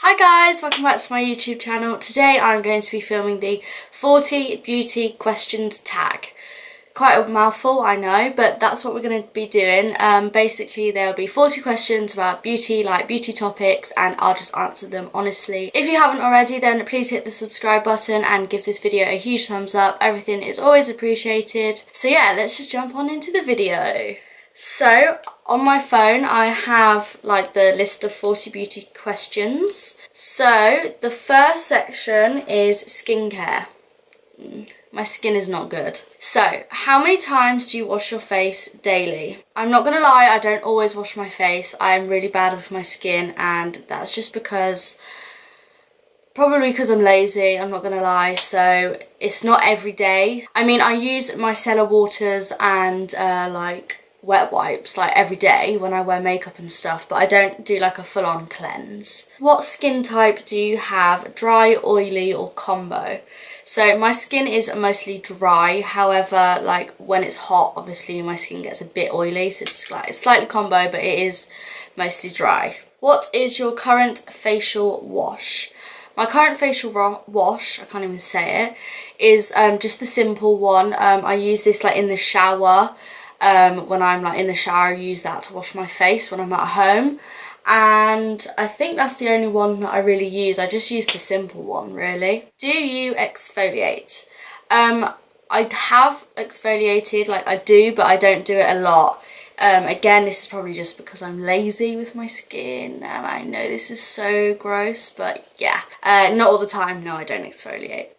Hi guys, welcome back to my YouTube channel. Today I'm going to be filming the 40 beauty questions tag. Quite a mouthful, I know, but that's what we're going to be doing. Basically there'll be 40 questions about beauty, like beauty topics, and I'll just answer them honestly. If you haven't already, then please hit the subscribe button and give this video a huge thumbs up. Everything is always appreciated. So yeah, let's just jump on into the video. So on my phone I have like the list of 40 beauty questions. So the first section is skincare. My skin is not good. So how many times do you wash your face daily? I'm not gonna lie, I don't always wash my face. I'm really bad with my skin, and that's just probably because I'm lazy, I'm not gonna lie, so it's not every day. I mean, I use micellar waters and like wet wipes like every day when I wear makeup and stuff, but I don't do like a full-on cleanse. What skin type do you have? Dry, oily, or combo? So my skin is mostly dry, however, like when it's hot, obviously my skin gets a bit oily, so it's slightly combo, but it is mostly dry. What is your current facial wash? My current facial wash, I can't even say it, is just the simple one. I use this like in the shower. When I'm like in the shower, I use that to wash my face when I'm at home, and I think that's the only one that I really use. I just use the simple one, really. Do you exfoliate? I have exfoliated, like I do, but I don't do it a lot. Again, this is probably just because I'm lazy with my skin, and I know this is so gross, but yeah. Not all the time, no, I don't exfoliate.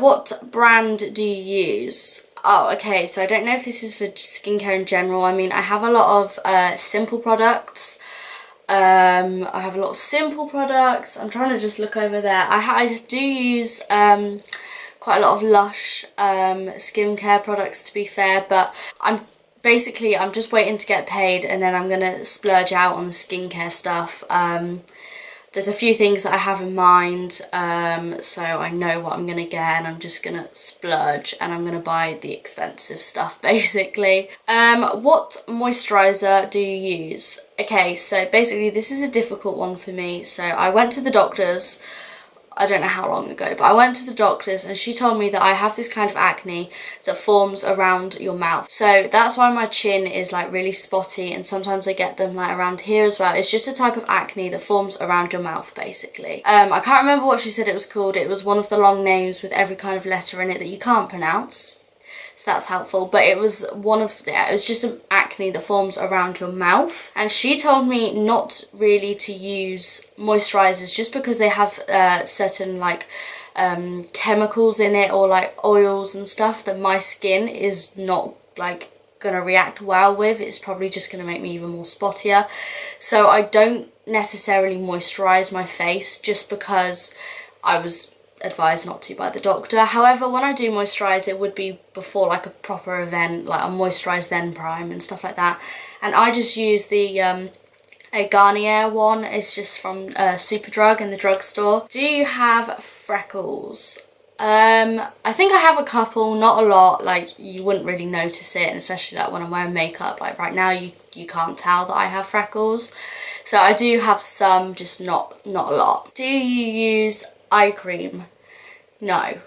What brand do you use? Oh, okay, so I don't know if this is for skincare in general. I mean, I have a lot of simple products. I'm trying to just look over there. I do use quite a lot of Lush skincare products, to be fair, but I'm just waiting to get paid, and then I'm gonna splurge out on the skincare stuff. There's a few things that I have in mind, so I know what I'm gonna get, and I'm just gonna splurge, and I'm gonna buy the expensive stuff, basically. What moisturiser do you use? Okay, so basically this is a difficult one for me. So I went to the doctors, I don't know how long ago, but I went to the doctors and she told me that I have this kind of acne that forms around your mouth. So that's why my chin is like really spotty, and sometimes I get them like around here as well. It's just a type of acne that forms around your mouth, basically. I can't remember what she said it was called. It was one of the long names with every kind of letter in it that you can't pronounce. So that's helpful, but it was it was just an acne that forms around your mouth, and she told me not really to use moisturizers just because they have certain like chemicals in it, or like oils and stuff that my skin is not like gonna react well with. It's probably just gonna make me even more spottier, so I don't necessarily moisturize my face just because I was advised not to by the doctor. However, when I do moisturize, it would be before like a proper event, like a moisturize then prime and stuff like that, and I just use the a Garnier one. It's just from Superdrug in the drugstore. Do you have freckles? I think I have a couple, not a lot. Like, you wouldn't really notice it, and especially like when I'm wearing makeup, like right now you can't tell that I have freckles. So I do have some, just not a lot. Do you use eye cream? No,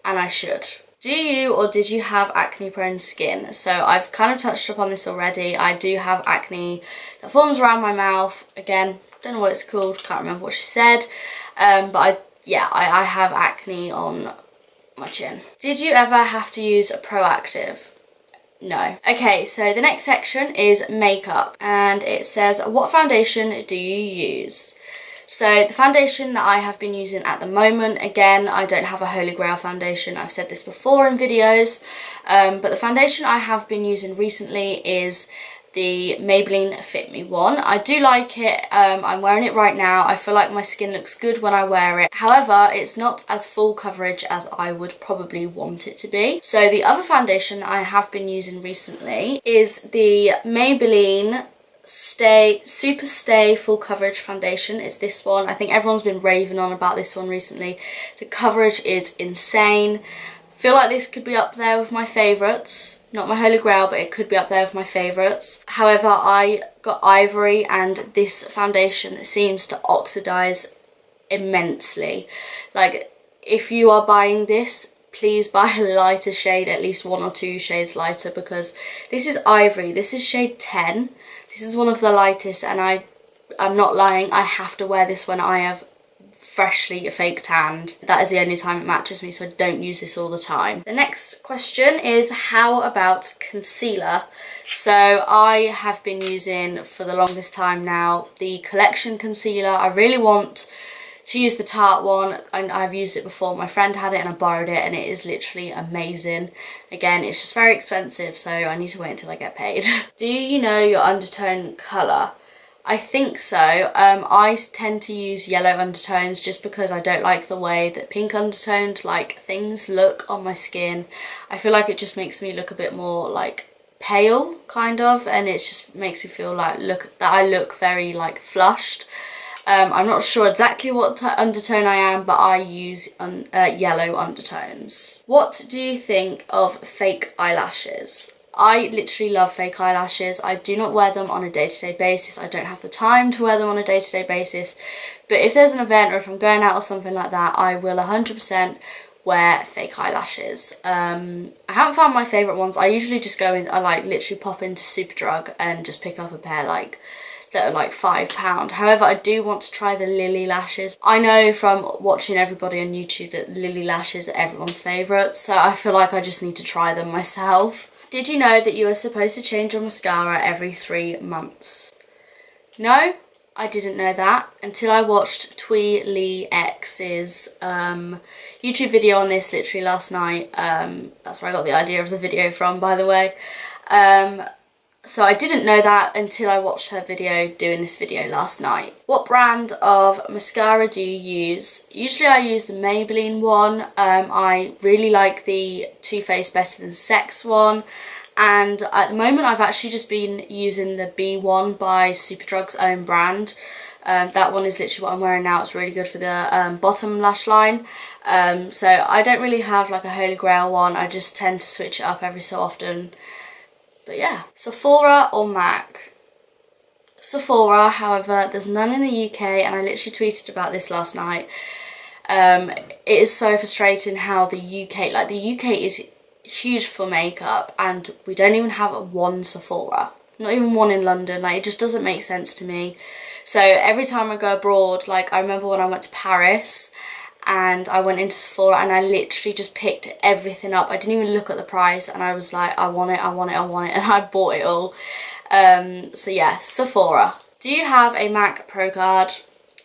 and I should. Do you or did you have acne prone skin? So I've kind of touched upon this already. I do have acne that forms around my mouth. Again, don't know what it's called, can't remember what she said, but I have acne on my chin. Did you ever have to use a Proactive? No. Okay, so the next section is makeup, and it says, what foundation do you use? So the foundation that I have been using at the moment, again, I don't have a holy grail foundation, I've said this before in videos, but the foundation I have been using recently is the Maybelline Fit Me one. I do like it. I'm wearing it right now. I feel like my skin looks good when I wear it. However, it's not as full coverage as I would probably want it to be. So the other foundation I have been using recently is the Maybelline Super Stay Full Coverage Foundation. It's this one. I think everyone's been raving on about this one recently. The coverage is insane. Feel like this could be up there with my favourites. Not my holy grail, but it could be up there with my favourites. However, I got Ivory, and this foundation seems to oxidise immensely. Like, if you are buying this, please buy a lighter shade, at least 1 or 2 shades lighter, because this is Ivory. This is shade 10. This is one of the lightest, and I'm not lying, I have to wear this when I have freshly fake tanned. That is the only time it matches me, so I don't use this all the time. The next question is, how about concealer? So I have been using for the longest time now the Collection concealer. I really want to use the Tarte one, and I've used it before. My friend had it and I borrowed it, and it is literally amazing. Again, it's just very expensive, so I need to wait until I get paid. Do you know your undertone colour? I think so. I tend to use yellow undertones just because I don't like the way that pink undertoned like things look on my skin. I feel like it just makes me look a bit more like pale, kind of, and it just makes me feel like that I look very like flushed. I'm not sure exactly what undertone I am, but I use yellow undertones. What do you think of fake eyelashes? I literally love fake eyelashes. I do not wear them on a day-to-day basis. I don't have the time to wear them on a day-to-day basis. But if there's an event or if I'm going out or something like that, I will 100% wear fake eyelashes. I haven't found my favourite ones. I usually just go in, I like literally pop into Superdrug and just pick up a pair like that are like £5. However, I do want to try the Lily lashes. I know from watching everybody on YouTube that Lily lashes are everyone's favourite, so I feel like I just need to try them myself. Did you know that you are supposed to change your mascara every 3 months? No, I didn't know that until I watched Twee Lee X's YouTube video on this literally last night. That's where I got the idea of the video from, by the way. So I didn't know that until I watched her video doing this video last night. What brand of mascara do you use? Usually I use the Maybelline one. I really like the Too Faced Better Than Sex one. And at the moment I've actually just been using the B1 by Superdrug's own brand. That one is literally what I'm wearing now. It's really good for the bottom lash line. So I don't really have like a holy grail one. I just tend to switch it up every so often. But yeah, Sephora or MAC? Sephora, however, there's none in the UK, and I literally tweeted about this last night. It is so frustrating how the UK is huge for makeup, and we don't even have one Sephora. Not even one in London. Like, it just doesn't make sense to me. So every time I go abroad, like I remember when I went to Paris, and I went into Sephora and I literally just picked everything up. I didn't even look at the price, and I was like, I want it, I want it, I want it, and I bought it all. So yeah, Sephora. Do you have a MAC Pro card?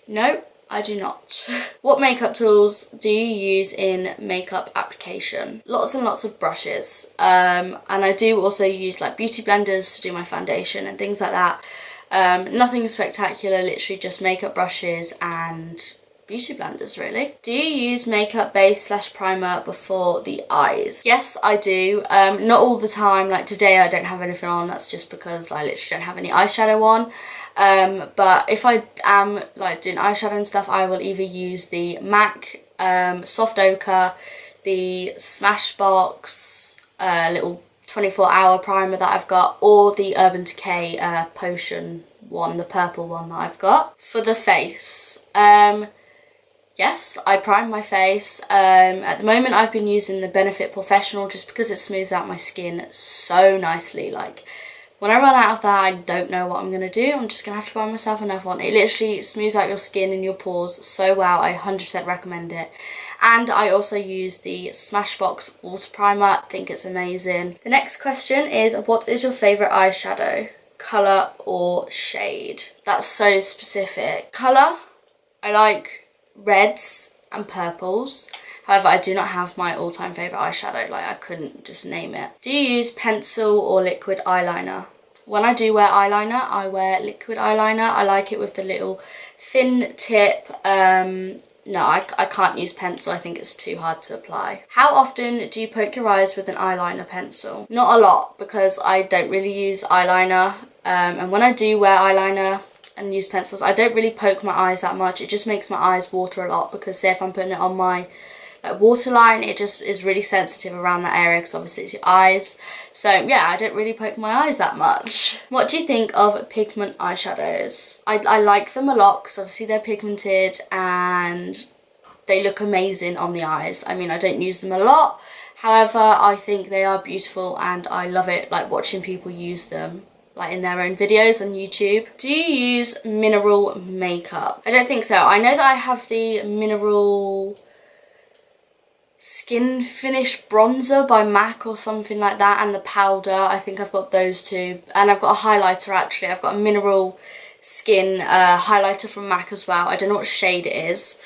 No, I do not. What makeup tools do you use in makeup application? Lots and lots of brushes. And I do also use like beauty blenders to do my foundation and things like that. Nothing spectacular, literally just makeup brushes and beauty blenders, really. Do you use makeup base / primer before the eyes? Yes, I do. Not all the time. Like today I don't have anything on. That's just because I literally don't have any eyeshadow on. But if I am like doing eyeshadow and stuff, I will either use the MAC Soft Ochre, the Smashbox little 24-hour primer that I've got, or the Urban Decay Potion one, the purple one that I've got. For the face, yes, I prime my face. At the moment I've been using the Benefit Professional just because it smooths out my skin so nicely. Like, when I run out of that, I don't know what I'm going to do. I'm just going to have to buy myself another one. It literally smooths out your skin and your pores so well. I 100% recommend it. And I also use the Smashbox Water Primer. I think it's amazing. The next question is, what is your favourite eyeshadow? Colour or shade? That's so specific. Colour, I like reds and purples. However, I do not have my all-time favourite eyeshadow. Like, I couldn't just name it. Do you use pencil or liquid eyeliner? When I do wear eyeliner, I wear liquid eyeliner. I like it with the little thin tip. No, I can't use pencil. I think it's too hard to apply. How often do you poke your eyes with an eyeliner pencil? Not a lot, because I don't really use eyeliner. And when I do wear eyeliner and use pencils, I don't really poke my eyes that much. It just makes my eyes water a lot, because say if I'm putting it on my like waterline. It just is really sensitive around that area because obviously it's your eyes. So yeah, I don't really poke my eyes that much. What do you think of pigment eyeshadows? I like them a lot because obviously they're pigmented and they look amazing on the eyes. I mean, I don't use them a lot. However, I think they are beautiful and I love it, like watching people use them like in their own videos on YouTube. Do you use mineral makeup? I don't think so. I know that I have the mineral skin finish bronzer by MAC or something like that, and the powder. I think I've got those two, and I've got a highlighter actually. I've got a mineral skin highlighter from MAC as well. I don't know what shade it is.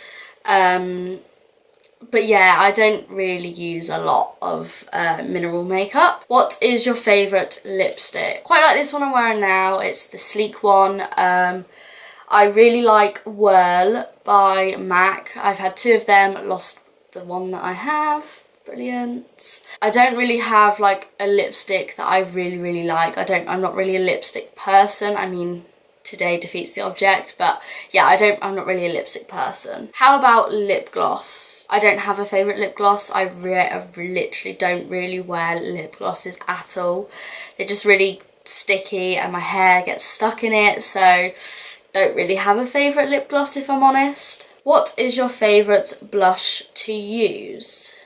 But yeah, I don't really use a lot of mineral makeup. What is your favourite lipstick? Quite like this one I'm wearing now. It's the sleek one. I really like Whirl by MAC. I've had two of them, lost the one that I have. Brilliant. I don't really have like a lipstick that I really like. I'm not really a lipstick person. I mean, today defeats the object, but yeah, I'm not really a lipstick person. How about lip gloss? I don't have a favourite lip gloss. I literally don't really wear lip glosses at all. They're just really sticky and my hair gets stuck in it, so don't really have a favourite lip gloss if I'm honest. What is your favourite blush to use?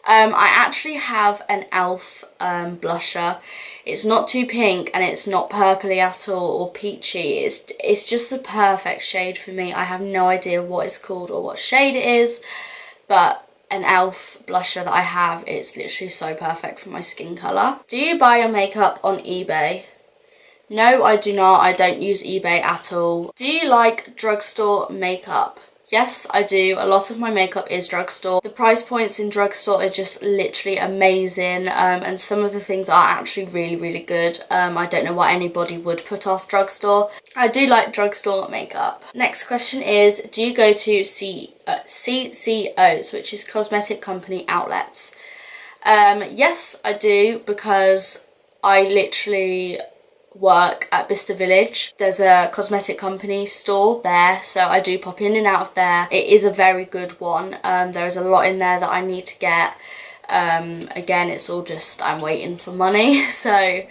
I actually have an e.l.f. blusher. It's not too pink and it's not purpley at all or peachy. It's just the perfect shade for me. I have no idea what it's called or what shade it is, but an e.l.f. blusher that I have, it's literally so perfect for my skin colour. Do you buy your makeup on eBay? No, I do not. I don't use eBay at all. Do you like drugstore makeup? Yes, I do. A lot of my makeup is drugstore. The price points in drugstore are just literally amazing, and some of the things are actually really good. I don't know why anybody would put off drugstore. I do like drugstore makeup. Next question is, do you go to CCOs, which is cosmetic company outlets? Yes, I do, because I literally work at Bicester Village. There's a cosmetic company store there, so I do pop in and out of there. It is a very good one. There is a lot in there that I need to get. Again, it's all just I'm waiting for money. So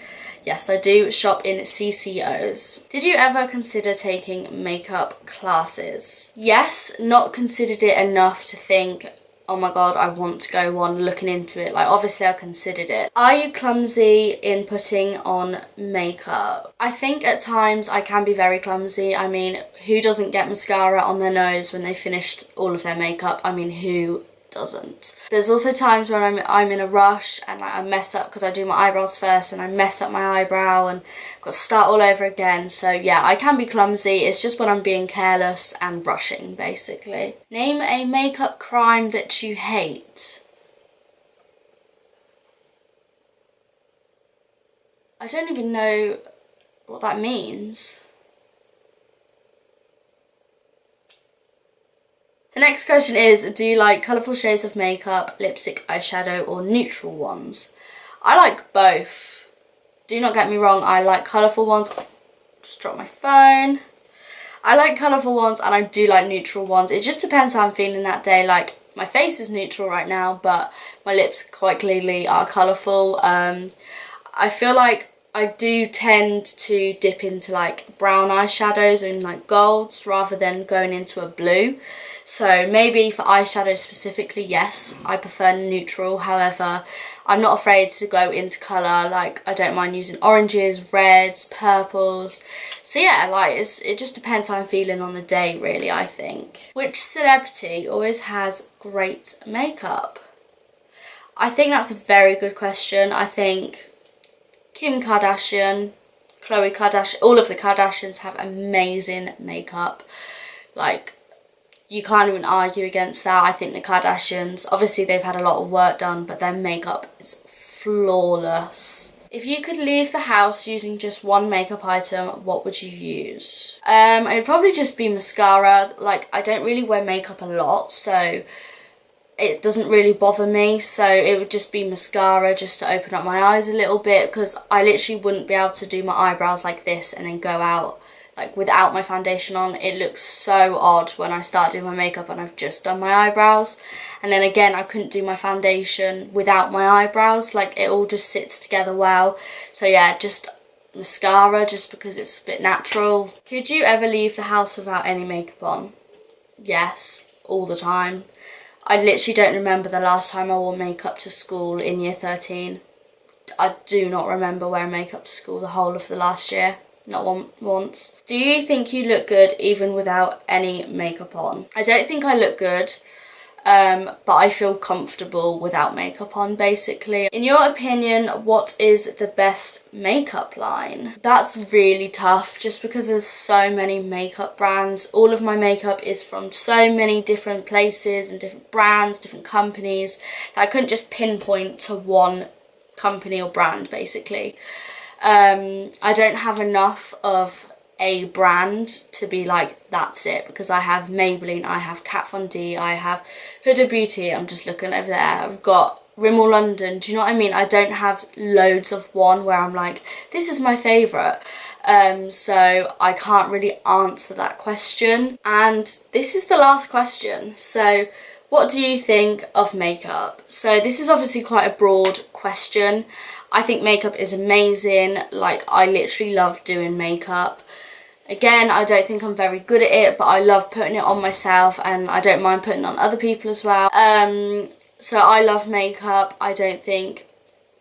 yes, I do shop in CCOs. Did you ever consider taking makeup classes? Yes, not considered it enough to think, oh my god, I want to go on looking into it. Like, obviously I've considered it. Are you clumsy in putting on makeup? I think at times I can be very clumsy. I mean, who doesn't get mascara on their nose when they finished all of their makeup? I mean, who doesn't? There's also times when I'm in a rush and like I mess up because I do my eyebrows first and I mess up my eyebrow and I've got to start all over again. So yeah, I can be clumsy. It's just when I'm being careless and rushing, basically. Name a makeup crime that you hate. I don't even know what that means. The next question is, do you like colourful shades of makeup, lipstick, eyeshadow or neutral ones? I like both. Do not get me wrong, I like colourful ones. Just dropped my phone. I like colourful ones and I do like neutral ones. It just depends how I'm feeling that day. Like, my face is neutral right now, but my lips quite clearly are colourful. I feel like I do tend to dip into like brown eyeshadows and like golds rather than going into a blue. So maybe for eyeshadow specifically, yes, I prefer neutral. However, I'm not afraid to go into colour. Like, I don't mind using oranges, reds, purples. So yeah, like it just depends how I'm feeling on the day, really, I think. Which celebrity always has great makeup? I think that's a very good question. I think Kim Kardashian, Khloe Kardashian, all of the Kardashians have amazing makeup. Like, you can't even argue against that. I think the Kardashians, obviously they've had a lot of work done, but their makeup is flawless. If you could leave the house using just one makeup item, what would you use? It would probably just be mascara. Like, I don't really wear makeup a lot, so it doesn't really bother me. So it would just be mascara, just to open up my eyes a little bit, because I literally wouldn't be able to do my eyebrows like this and then go out like without my foundation on, it looks so odd when I start doing my makeup and I've just done my eyebrows. And then again, I couldn't do my foundation without my eyebrows, like it all just sits together well. So yeah, just mascara just because it's a bit natural. Could you ever leave the house without any makeup on? Yes, all the time. I literally don't remember the last time I wore makeup to school in year 13. I do not remember wearing makeup to school the whole of the last year. Not once. Do you think you look good even without any makeup on? I don't think I look good, but I feel comfortable without makeup on, basically. In your opinion, what is the best makeup line? That's really tough just because there's so many makeup brands. All of my makeup is from so many different places and different brands, different companies, that I couldn't just pinpoint to one company or brand, basically. I don't have enough of a brand to be like, that's it, because I have Maybelline, I have Kat Von D, I have Huda Beauty, I'm just looking over there, I've got Rimmel London, do you know what I mean? I don't have loads of one where I'm like, this is my favourite. So I can't really answer that question. And this is the last question. So what do you think of makeup? So this is obviously quite a broad question. I think makeup is amazing. Like, I literally love doing makeup. Again, I don't think I'm very good at it, but I love putting it on myself and I don't mind putting it on other people as well. So I love makeup. I don't think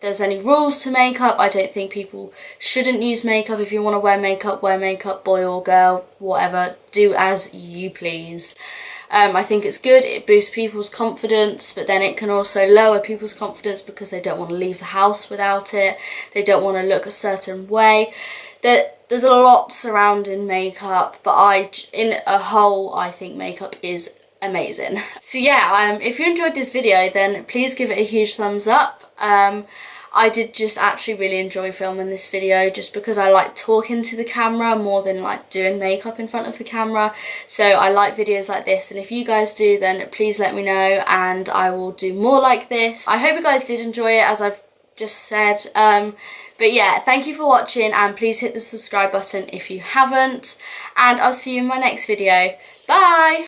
there's any rules to makeup. I don't think people shouldn't use makeup. If you want to wear makeup, boy or girl, whatever. Do as you please. I think it's good, it boosts people's confidence, but then it can also lower people's confidence because they don't want to leave the house without it. They don't want to look a certain way. There's a lot surrounding makeup, but in a whole, I think makeup is amazing. So yeah, if you enjoyed this video, then please give it a huge thumbs up. I did just actually really enjoy filming this video just because I like talking to the camera more than like doing makeup in front of the camera. So I like videos like this, and if you guys do, then please let me know and I will do more like this. I hope you guys did enjoy it, as I've just said. But yeah, thank you for watching and please hit the subscribe button if you haven't, and I'll see you in my next video. Bye!